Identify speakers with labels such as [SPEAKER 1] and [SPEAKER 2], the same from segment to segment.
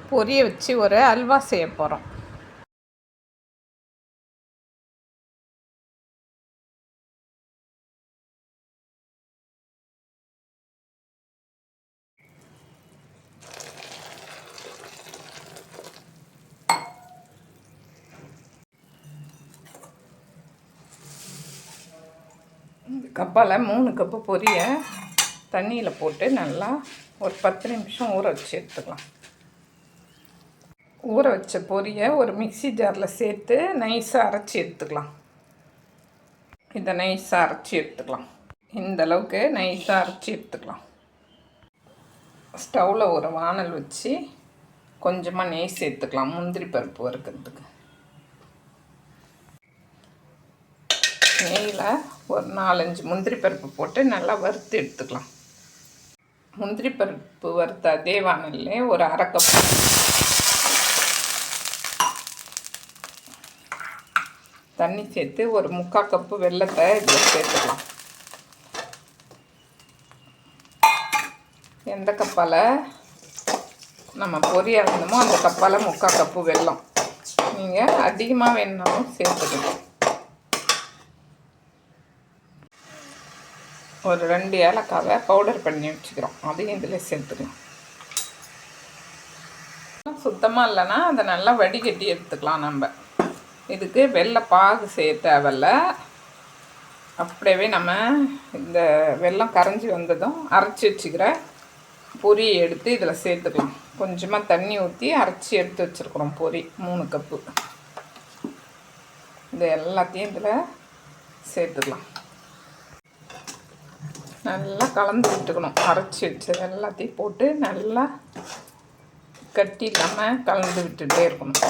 [SPEAKER 1] பொரிய வச்சு ஒரு அல்வா செய்ய போகிறோம். கப்பால் 3 கப்பு பொரிய தண்ணியில் போட்டு நல்லா ஒரு 10 நிமிஷம் ஊற வச்சு எடுத்துக்கலாம். ஊற வச்ச பொரியை ஒரு மிக்ஸி ஜாரில் சேர்த்து நைஸாக அரைச்சி எடுத்துக்கலாம். இதை நைஸாக அரைச்சி எடுத்துக்கலாம். இந்த அளவுக்கு நைஸாக அரைச்சி எடுத்துக்கலாம். ஸ்டவ்வில் ஒரு வானல் வச்சு கொஞ்சமாக நெய் சேர்த்துக்கலாம். முந்திரி பருப்பு வறுக்கிறதுக்கு நெய்யில் ஒரு 4-5 முந்திரி பருப்பு போட்டு நல்லா வறுத்து எடுத்துக்கலாம். முந்திரி பருப்பு வறுத்த அதே வானல்லே ஒரு 1/2 கப் தண்ணி சேர்த்து ஒரு 3/4 கப்பு வெல்லத்தை இதில் சேர்த்துக்கலாம். எந்த கப்பால் நம்ம பொரிய இருந்தோமோ அந்த கப்பால் 3/4 கப்பு வெல்லம். நீங்கள் அதிகமாக வேணுனாலும் சேர்த்துக்கலாம். ஒரு 2 ஏலக்காவை பவுடர் பண்ணி வச்சுக்கிறோம், அதையும் இதில் சேர்த்துக்கலாம். சுத்தமாக இல்லைன்னா அதை நல்லா வடிகட்டி எடுத்துக்கலாம். நம்ம இதுக்கு வெள்ளை பாகு செய்ய தேவையில்ல. அப்படியே நம்ம இந்த வெல்லம் கரைஞ்சி வந்ததும் அரைச்சி வச்சுக்கிற பொரியை எடுத்து இதில் சேர்த்துக்கலாம். கொஞ்சமாக தண்ணி ஊற்றி அரைச்சி எடுத்து வச்சுருக்குறோம் பொரி 3 கப்பு. இது எல்லாத்தையும் இதில் சேர்த்துக்கலாம். நல்லா கலந்து விட்டுக்கணும். அரைச்சி வச்சது எல்லாத்தையும் போட்டு நல்லா கட்டி இல்லாமல் கலந்து விட்டுகிட்டே இருக்கணும்.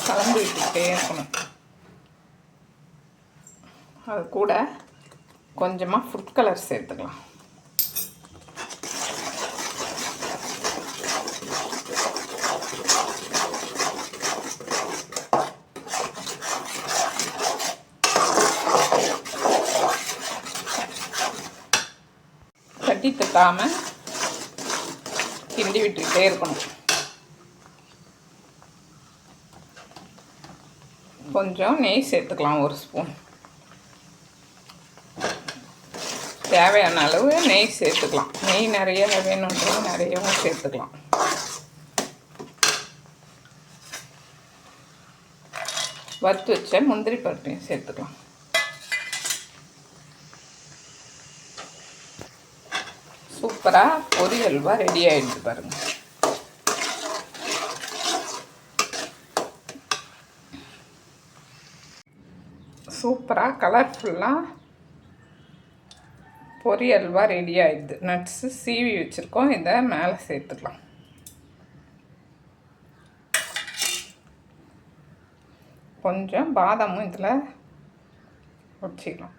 [SPEAKER 1] கலந்து விட்டுக்கிட்டே இருக்கணும். அது கூட கொஞ்சமாக ஃபுட் கலர் சேர்த்துக்கலாம். கட்டி தட்டாமல் கிண்டி விட்டுக்கிட்டே இருக்கணும். கொஞ்சம் நெய் சேர்த்துக்கலாம், 1 ஸ்பூன். தேவையான அளவு நெய் சேர்த்துக்கலாம். நெய் நிறைய வேணுன்றது நிறையவும் சேர்த்துக்கலாம். வறுத்து வச்ச முந்திரி பருப்பையும் சேர்த்துக்கலாம். சூப்பராக பொரி அல்வா ரெடி ஆகிடுது பாருங்கள். சூப்பராக கலர்ஃபுல்லாக பொரி அல்வா ரெடி ஆகிடுது. நட்ஸு சீவி வச்சுருக்கோம், இதை மேலே சேர்த்துக்கலாம். கொஞ்சம் பாதாமும் இதில் வச்சுக்கலாம்.